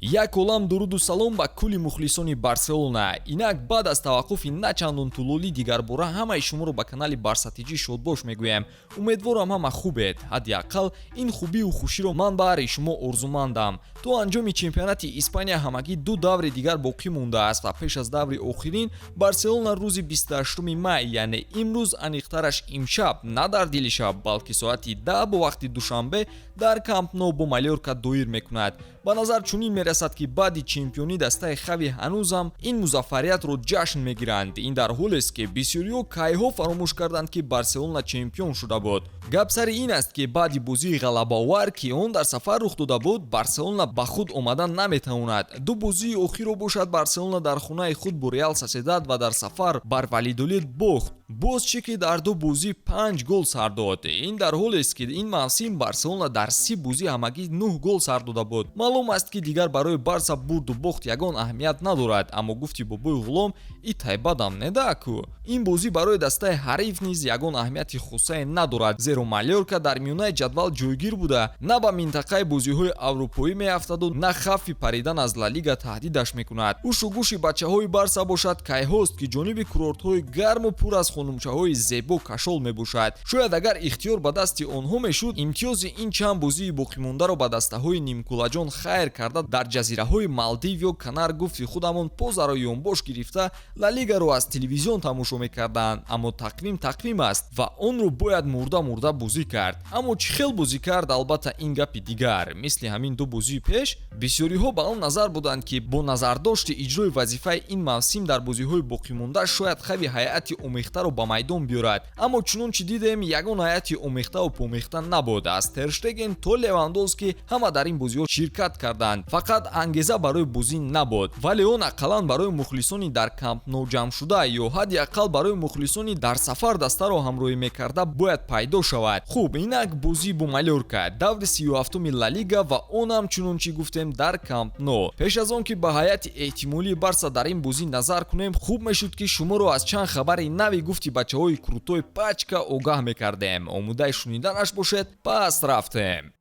Як олам дуруду салом ба кулли мухлисони Барселона. Инак баъд аз таваққуфи начандон тулули дигарбора ҳамаи шуморо ба канали Барсатиҷӣ шодбош мегӯям. Умедворам ҳама хубед. ҳадди аққал ин хубию хуширо ман баҳри шумо орзумандам. То анҷоми чемпионати Испания ҳамагӣ ду даври дигар боқӣ мондааст ва пеш аз даври охирин Барселона рӯзи 28 май, яъне имрӯз, аниқтараш имшаб, на дар дили шаб, балки соати 10 бо вақти душанбе дар Камп Nou бо Малёрка доир мекунад. ба назар чунин мерасад ки баъди чемпионӣ дастаи Хави ҳанӯзам ин музаффариятро ҷашн мегиранд. ин дар ҳолест ки бисёриҳо кайҳо фаромӯш карданд ки Барселона чемпион шуда буд. гап сари ин аст ки баъди бозии ғалабаовар ки он дар сафар рух дода буд, Барселона ба худ омадан наметавонад. ду бозии охирро бошад Барселона дар хонаи худ бо Реал Соседад ва дар сафар бар Валидолид бохт. боз чӣ ки дар ду бозӣ 5 гол сар дод. ин дар ҳолест ки ин мавсим Барселона дар 30 бозӣ ҳамагӣ 9 гол сар дода буд. маълум аст ки дигар барои Барса бурду бохт ягон аҳамият надорад, аммо гуфти бобои ғулом итай бадам неда ку. ин бозӣ барои дастаи ҳариф низ ягон аҳамияти хусае надорад, зеро Малёрка дар миёнаи ҷадвал ҷойгир буда, на ба минтақаи бозиҳои аврупоӣ меафтаду на хавфи паридан аз Ла Лига таҳдидаш мекунад. ҳушу гӯши бачаҳои Барса бошад кайҳост ки ҷониби курортҳои гарму пур аз хонумчаҳои зебо кашол мебошад. шояд агар ихтиёр ба дасти онҳо мешуд, имтиёзи ин чанд бозии боқимондаро ба дастаҳои нимкулаҷон хайр карда дар ҷазираҳои Малдив ё Канар гуфти худамон позаро ёнбош гирифта Ла Лигаро аз телевизион тамошо мекарданд. аммо тақвим аст ва онро бояд мурда бозӣ кард. аммо чӣ хел бозӣ кард, албатта ин гапи дигар. мисли ҳамин ду бозии пеш, бисёриҳо ба он назар буданд ки бо назардошти иҷрои вазифаи ин мавсим дар бозиҳои боқимонда шояд Хави ҳайати омехтаро ба майдон биёрад. аммо чунон чи дидем, ягон ҳайати омехтаву помехта набуд. аз Терштеген то Левандовски ҳама дар ин бозиҳо ширкат карданд. фақат ангеза барои бозӣ набуд, вале он ақаллан барои мухлисони дар Камп Nou ҷамъшуда ё ҳадди аққал барои мухлисони дар сафар дастаро ҳамроҳӣ мекарда бояд пайдо шавад. хуб, инак бозӣ бо Малёрка, даври 37-уми Ла Лига ва онам чунон чи гуфтем дар Камп Nou. пеш аз он ки ба ҳайати эҳтимолии Барса дар ин бозӣ назар кунем, хуб мешуд ки шуморо аз чанд хабари нави гуфти бачаҳои крутои Пачка огаҳ мекардем. омодаи шуниданаш бошед, пас рафтем.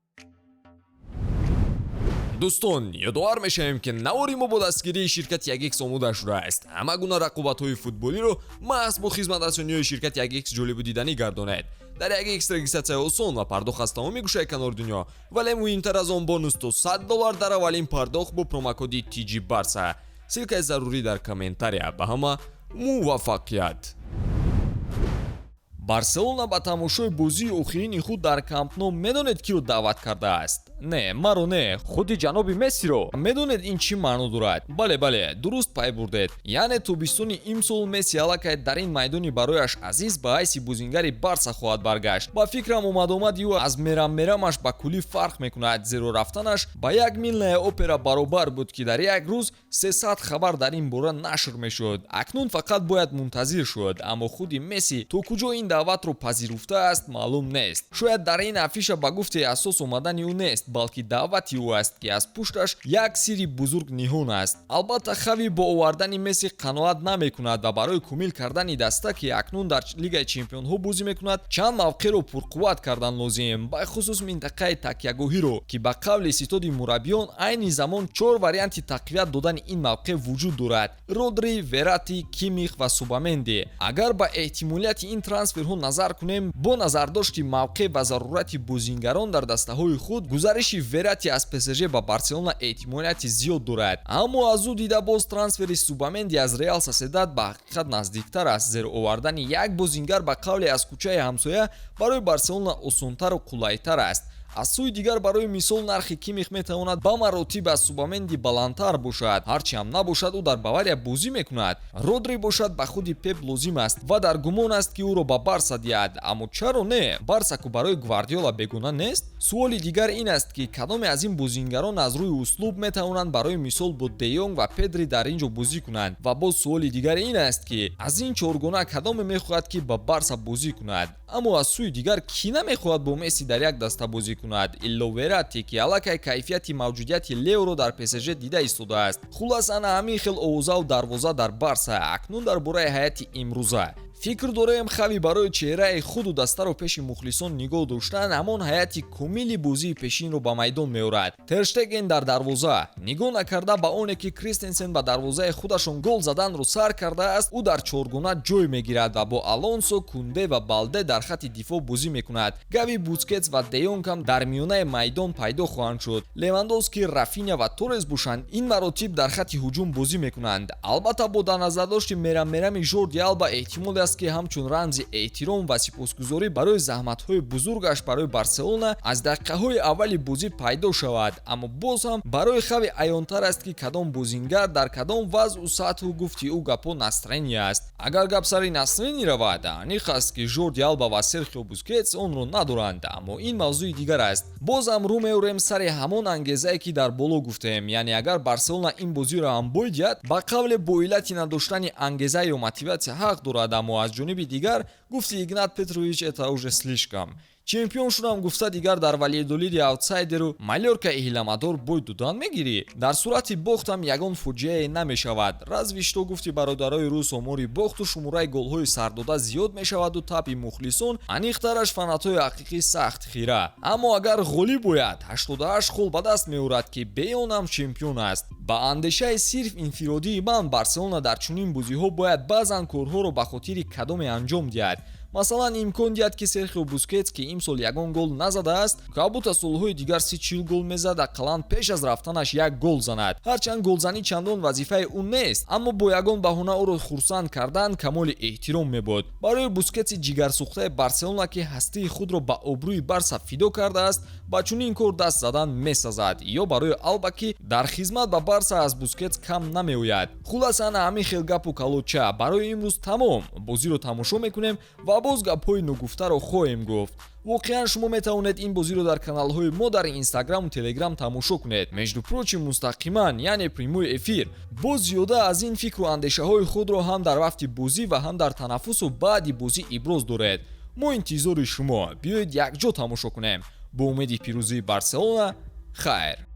дӯстон, ёдовар мешавем ки навори мо бо дастгирии ширкати 1x омода шудааст. ҳама гуна рақобатҳои футболиро маҳз бо хизматрасониҳои ширкати 1x ҷолибу диданӣ гардонед. дар 1x регистратсия осон ва пардохт аз тамоми гӯшаи канори дунё, вале муҳимтар аз он бонус то $100 дар аввалин пардохт бо промокоди TG Barsa. силкаи зарурӣ дар комментария. ба ҳама муваффақият. Барселона ба тамошои бозии охирини худ дар Камп Nou медонед киро даъват кардааст? не, маро не, худи ҷаноби Мессиро. медонед ин чӣ маъно дорад? бале, дуруст пай бурдед. яъне тобистони имсол Месси аллакай дар ин майдони барояш азиз ба ҳайси бозингари Барса хоҳад баргашт. ба фикрам омади ӯ аз мерамаш ба куллӣ фарқ мекунад, зеро рафтанаш ба як милнаи опера баробар буд ки дар як рӯз 300 хабар дар ин бора нашр мешуд. акнун фақат бояд мунтазир шуд, аммо худи Месси то куҷо ин даъватро пазируфтааст маълум нест. шояд дар ин афиша ба гуфте асос омадани ӯ нест, балки даъвати ӯ аст ки аз пушташ як сирри бузург ниҳон аст. албатта Хави бо овардани Месси қаноат намекунад ва барои кумил кардани даста ки акнун дар Лигаи Чемпионҳо бозӣ мекунад, чанд мавқеъро пурқувват кардан лозим, бахусус минтақаи такягоҳиро, ки ба қавли ситоди мураббиён айни замон 4 варианти тақвият додани ин мавқеъ вуҷуд дорад: Родри, Верати, Кимих ва Субаменди. агар ба эҳтимолияти ин трансферҳо назар кунем, бо назардошти мавқеъ ва зарурати бозингарон дар дастаҳои худ, гузариши Верати аз ПСЖ ба Барселона эҳтимолияти зиёд дорад. аммо аз ӯ дида боз трансфери Субаменди аз Реал Соседад ба ҳақиқат наздиктар аст, зеро овардани як бозингар ба қавле аз кӯчаи ҳамсоя барои Барселона осонтару қулайтар аст. аз сӯи дигар барои мисол нархи Кимих метавонад ба маротиб аз Субаменди баландтар бошад. ҳарчи ҳам набошад ӯ дар Бавария бозӣ мекунад. Родри бошад ба худи Пеп лозим аст ва дар гумон аст ки ӯро ба Барса диҳад. аммо чаро не? Барса ку барои Гвардиола бегона нест? суоли дигар ин аст ки кадоме аз ин бозингарон аз рӯи услуб метавонанд барои мисол бо Де Йонг ва Педри дар ин ҷо бозӣ кунанд? ва боз суоли дигар ин аст ки аз ин чоргона кадоме мехоҳад ки ба Барса бозӣ кунад? аммо аз сӯи дигар кӣ намехоҳад бо Месси дар як даста бозӣ кунад? илло Верати ки аллакай кайфияти мавҷудияти Леоро дар ПСЖ дида истодааст. хулас ана ҳамин хел овозаву дарвоза дар Барса. акнун дар бораи ҳайати имрӯза фикр дорем хави барои чеҳраи худу дастаро пеши мухлисон нигоҳ доштан ҳамон ҳайати кумили бозии пешинро ба майдон меорад. Тер Штеген дар дарвоза нигоҳ накарда ба оне ки Кристенсен ба дарвозаи худашон гол заданро сар кардааст, ӯ дар чоргона ҷой мегирад ва бо Алонсо, Кунде ва Балде дар хати дифоъ бозӣ мекунад. Гави Бускетс ва Де Йонг ҳам дар миёнаи майдон пайдо хоҳанд шуд. Левандовски, Рафиня ва Торрес бошанд ин маротиб дар хати ҳуҷум бозӣ мекунанд. Албатта бо дар назардошти мерами Жорди Алба эҳтимол аст ки ҳамчун рамзи эҳтиром ва сипосгузорӣ барои заҳматҳои бузургаш барои Барселона аз дақиқаҳои аввали бозӣ пайдо шавад, аммо боз ҳам барои хави аёнтар аст ки кадом бозингар дар кадом вазъу сатҳу гуфти ӯ гапҳо Настрени аст. Агар гап сари Настрени равад, аниқ аст ки Жорди Алба ва Серхио Бускетс онро надоранд, аммо ин мавзӯи дигар аст. Боз ҳам рӯ меорем сари ҳамон ангезае ки дар боло гуфтем, яъне агар Барселона ин бозиро ҳам боидият, ба қавле бо иллати надоштани ангеза ё мотиватсия ҳақ дорад, аммо аз ҷониби дигар гуфти Игнат Петрович это уже слишком. Чемпион шудам гуфта дигар дар Валиедолиди аутсайдеру Малёрка иҳламадор бой дудан мегирӣ? Дар сурати бохтам ягон фоҷиае намешавад. Разве што гуфти бародарои рӯс омори бохту шумораи голҳои сардода зиёд мешаваду таби мухлисон аниқтараш фанатҳои ҳақиқӣ сахт хира. Аммо агар ғолиб бояд 88 хол ба даст меорад ки беёнам чемпион аст. Ба андешаи сирф инфиродии ман Барселона дар чунин бозиҳо бояд баъзан корҳоро ба хотири кадоме анҷом диҳад. Масалан, имкон диҳад ки Серхио Бускетс ки имсол ягон гол назадааст, кабута солҳои дигар 30-40 гол мезад, ақаллан пеш аз рафтанаш як гол занад. Ҳарчанд голзанӣ чандон вазифаи ӯ нест, аммо бо ягон баҳона ӯро хурсанд кардан камоли эҳтиром мебуд. Барои Бускетси ҷигарсӯхтаи Барселона ки ҳастии худро ба обрӯи Барса фидо кардааст, ба чунин кор даст задан месазад, ё барои Алба ки дар хизмат ба Барса аз Бускетс кам намеояд. Хулоса ана ҳамин хел гапу калоча. Барои имрӯз тамом. Бозиро тамошо мекунем ва боз гапҳои нугуфтаро хоҳем гуфт. воқеан шумо метавонед ин бозиро дар каналҳои мо дар Instagram ва Telegram тамошо кунед. Между прочим, мустақиман, яъне прямой эфир. Боз зиёда аз ин фикру андешаҳои худро ҳам дар вақти бозӣ ва ҳам дар танаффусу баъди бозӣ иброз доред. мо интизори шумо. Биёед якҷо тамошо кунем. Бо умеди пирӯзии Барселона, хайр.